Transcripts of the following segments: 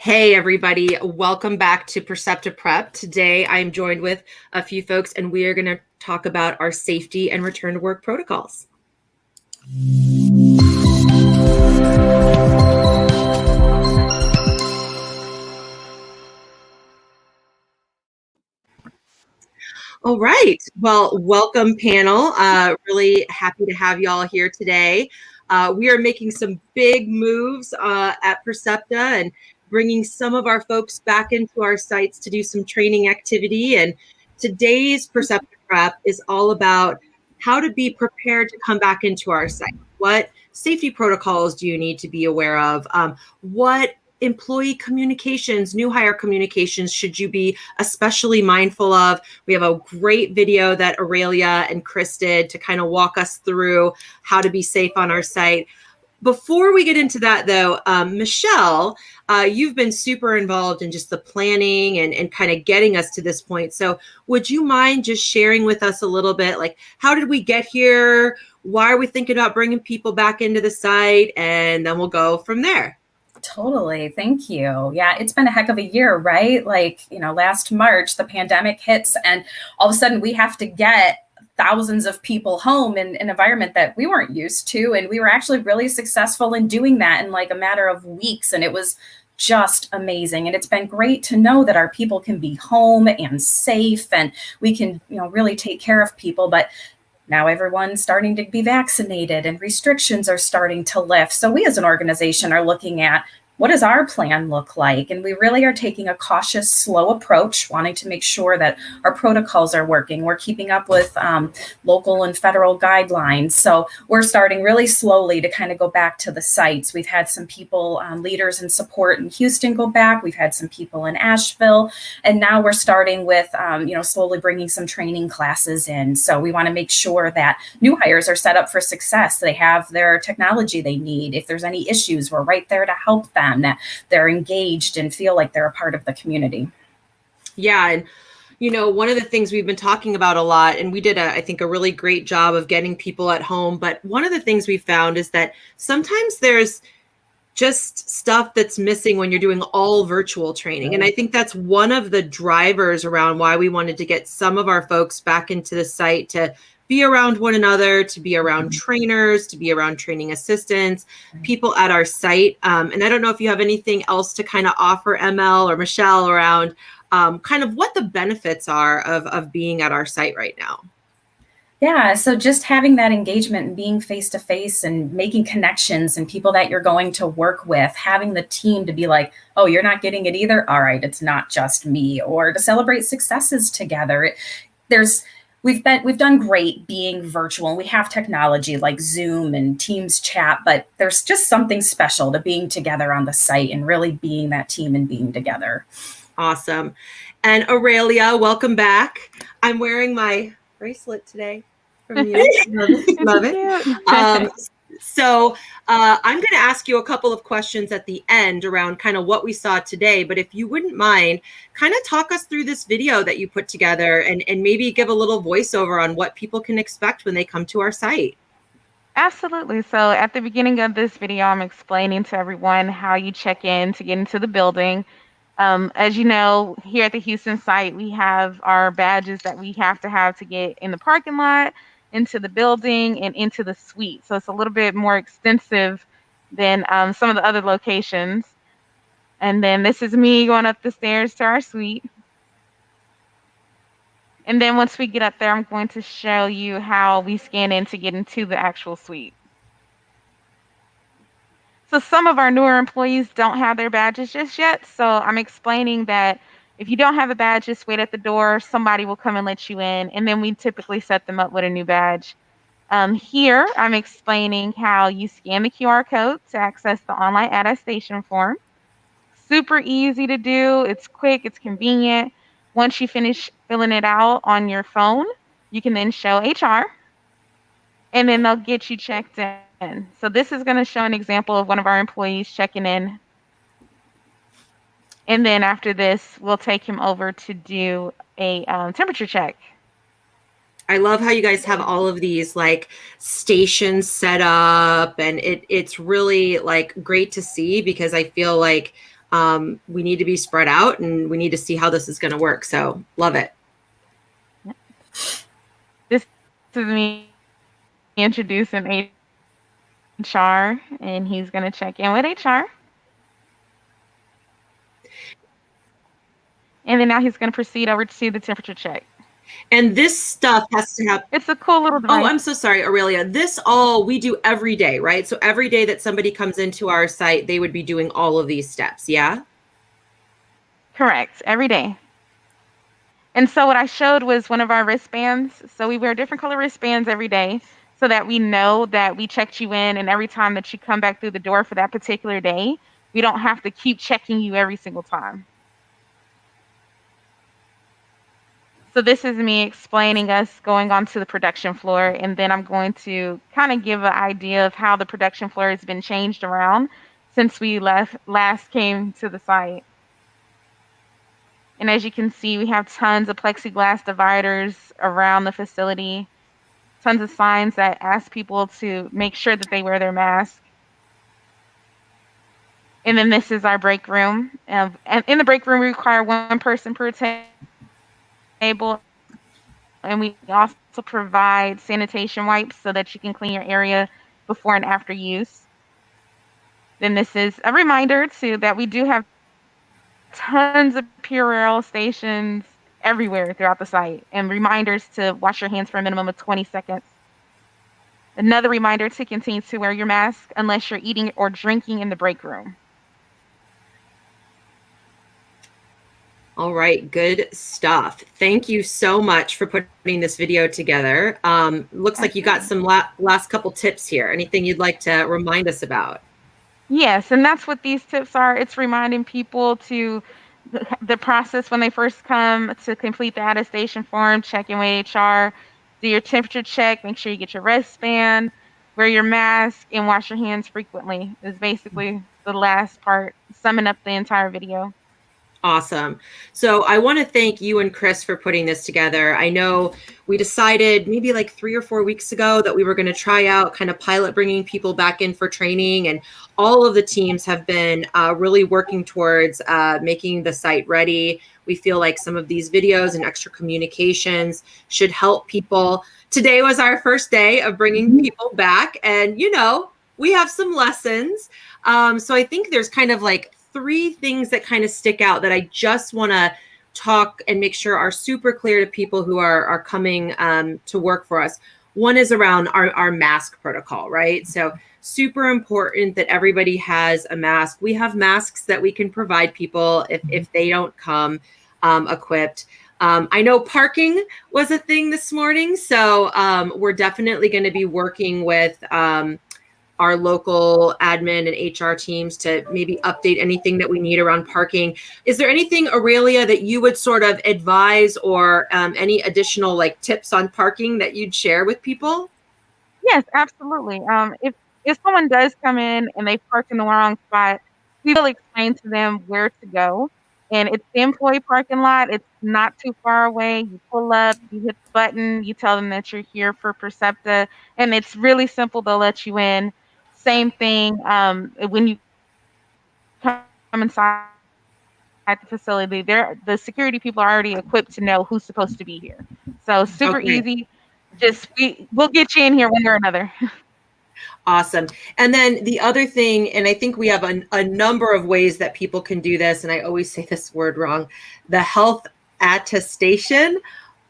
Hey, everybody. Welcome back to Percepta Prep. Today, I'm joined with a few folks, and we are going to talk about our safety and return to work protocols. All right. Well, welcome, panel. Really happy to have you all here today. We are making some big moves at Percepta and bringing some of our folks back into our sites to do some training activity. And today's Percepta Prep is all about how to be prepared to come back into our site. What safety protocols do you need to be aware of? What employee communications, new hire communications should you be especially mindful of? We have a great video that Aurelia and Chris did to kind of walk us through how to be safe on our site. Before we get into that, though, Michelle, you've been super involved in just the planning and kind of getting us to this point. So would you mind just sharing with us a little bit, like, how did we get here? Why are we thinking about bringing people back into the site? And then we'll go from there. Totally. Thank you. Yeah, it's been a heck of a year, right? Last March, the pandemic hits and all of a sudden we have to get thousands of people home in an environment that we weren't used to. And we were actually really successful in doing that in like a matter of weeks. And it was just amazing. And it's been great to know that our people can be home and safe and we can, really take care of people. But now everyone's starting to be vaccinated and restrictions are starting to lift. So we as an organization are looking at what does our plan look like? And we really are taking a cautious, slow approach, wanting to make sure that our protocols are working. We're keeping up with local and federal guidelines. So we're starting really slowly to kind of go back to the sites. We've had some people, leaders and support in Houston go back. We've had some people in Asheville. And now we're starting with, slowly bringing some training classes in. So we want to make sure that new hires are set up for success. They have their technology they need. If there's any issues, we're right there to help them. That they're engaged and feel like they're a part of the community. Yeah. And, one of the things we've been talking about a lot, and we did, I think, a really great job of getting people at home. But one of the things we found is that sometimes there's just stuff that's missing when you're doing all virtual training. And I think that's one of the drivers around why we wanted to get some of our folks back into the site to be around one another, to be around trainers, to be around training assistants, people at our site. And I don't know if you have anything else to kind of offer, ML or Michelle, around kind of what the benefits are of being at our site right now. Yeah, so just having that engagement and being face-to-face and making connections and people that you're going to work with, having the team to be like, oh, you're not getting it either? All right, it's not just me. Or to celebrate successes together. We've done great being virtual. We have technology like Zoom and Teams chat, but there's just something special to being together on the site and really being that team and being together. Awesome. And Aurelia, welcome back. I'm wearing my bracelet today from you. Love it. So I'm going to ask you a couple of questions at the end around kind of what we saw today. But if you wouldn't mind, kind of talk us through this video that you put together and maybe give a little voiceover on what people can expect when they come to our site. Absolutely. So at the beginning of this video, I'm explaining to everyone how you check in to get into the building. As you know, here at the Houston site, we have our badges that we have to get in the parking lot, into the building, and into the suite. So it's a little bit more extensive than some of the other locations. And then this is me going up the stairs to our suite. And then once we get up there, I'm going to show you how we scan in to get into the actual suite. So some of our newer employees don't have their badges just yet. So I'm explaining that if you don't have a badge, just wait at the door. Somebody will come and let you in. And then we typically set them up with a new badge. Here, I'm explaining how you scan the QR code to access the online attestation form. Super easy to do. It's quick. It's convenient. Once you finish filling it out on your phone, you can then show HR. And then they'll get you checked in. So this is going to show an example of one of our employees checking in. And then after this, we'll take him over to do a temperature check. I love how you guys have all of these like stations set up, and it's really like great to see, because I feel like We need to be spread out, and we need to see how this is going to work. So love it. This is me introducing HR, and he's going to check in with HR. And then now he's going to proceed over to the temperature check. And this stuff has to have. It's a cool little device. Oh, I'm so sorry, Aurelia. This all we do every day, right? So every day that somebody comes into our site, they would be doing all of these steps. Yeah. Correct. Every day. And so what I showed was one of our wristbands. So we wear different color wristbands every day so that we know that we checked you in, and every time that you come back through the door for that particular day, we don't have to keep checking you every single time. So this is me explaining us going onto the production floor, and then I'm going to kind of give an idea of how the production floor has been changed around since we last came to the site. And as you can see, we have tons of plexiglass dividers around the facility, tons of signs that ask people to make sure that they wear their mask. And then this is our break room. And in the break room, we require one person per table. And we also provide sanitation wipes so that you can clean your area before and after use. Then this is a reminder too that we do have tons of Purell stations everywhere throughout the site, and reminders to wash your hands for a minimum of 20 seconds. Another reminder to continue to wear your mask unless you're eating or drinking in the break room. All right, good stuff. Thank you so much for putting this video together. Looks like you got some last couple tips here. Anything you'd like to remind us about? Yes, and that's what these tips are. It's reminding people to the process when they first come to complete the attestation form, check in with HR, do your temperature check, make sure you get your wristband, wear your mask, and wash your hands frequently is basically the last part, summing up the entire video. Awesome. So I want to thank you and Chris for putting this together. I know we decided maybe like 3 or 4 weeks ago that we were going to try out kind of pilot bringing people back in for training, and all of the teams have been really working towards making the site ready. We feel like some of these videos and extra communications should help people. Today was our first day of bringing people back, and we have some lessons. So I think there's kind of like 3 things that kind of stick out that I just want to talk and make sure are super clear to people who are coming to work for us. One is around our mask protocol, right? So super important that everybody has a mask. We have masks that we can provide people if they don't come equipped. I know parking was a thing this morning, so we're definitely going to be working with our local admin and HR teams to maybe update anything that we need around parking. Is there anything, Aurelia, that you would sort of advise, or any additional like tips on parking that you'd share with people? Yes, absolutely. If someone does come in and they park in the wrong spot, we will explain to them where to go. And it's the employee parking lot. It's not too far away. You pull up, you hit the button, you tell them that you're here for Percepta, and it's really simple. They'll let you in. Same thing when you come inside the facility, the security people are already equipped to know who's supposed to be here. So super easy. Just we'll get you in here one way or another. Awesome. And then the other thing, and I think we have a number of ways that people can do this, and I always say this word wrong, the health attestation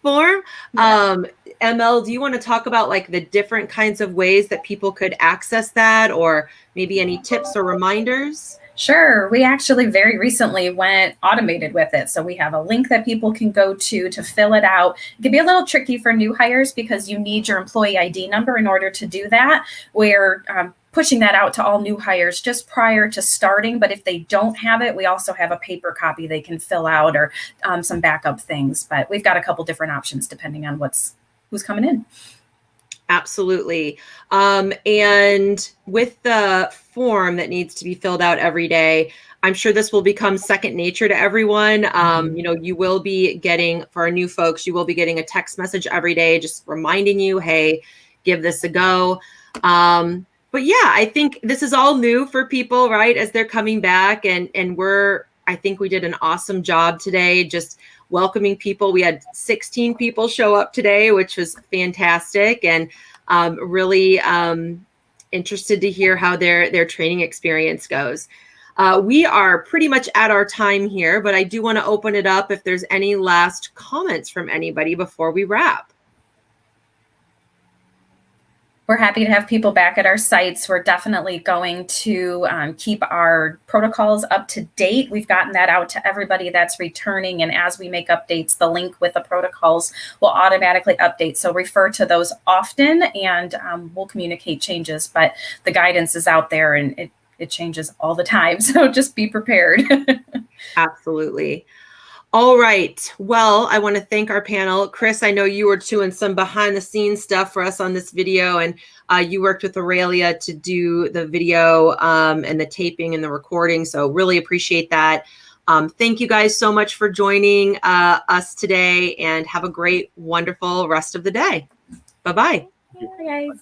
form. Yeah. ML, do you want to talk about like the different kinds of ways that people could access that, or maybe any tips or reminders? Sure. We actually very recently went automated with it. So we have a link that people can go to fill it out. It can be a little tricky for new hires because you need your employee ID number in order to do that. We're pushing that out to all new hires just prior to starting. But if they don't have it, we also have a paper copy they can fill out, or some backup things. But we've got a couple different options depending on who's coming in. Absolutely. And with the form that needs to be filled out every day, I'm sure this will become second nature to everyone. You will be getting, for our new folks, you will be getting a text message every day just reminding you, hey, give this a go. But but yeah, I think this is all new for people, right? As they're coming back, and I think we did an awesome job today, just welcoming people. We had 16 people show up today, which was fantastic, and really interested to hear how their training experience goes. We are pretty much at our time here, but I do want to open it up if there's any last comments from anybody before we wrap. We're happy to have people back at our sites. We're definitely going to keep our protocols up to date. We've gotten that out to everybody that's returning. And as we make updates, the link with the protocols will automatically update. So refer to those often, and we'll communicate changes. But the guidance is out there, and it changes all the time. So just be prepared. Absolutely. All right. Well, I want to thank our panel. Chris, I know you were doing some behind the scenes stuff for us on this video, and you worked with Aurelia to do the video and the taping and the recording. So really appreciate that. Thank you guys so much for joining us today, and have a great, wonderful rest of the day. Bye-bye. Bye, guys.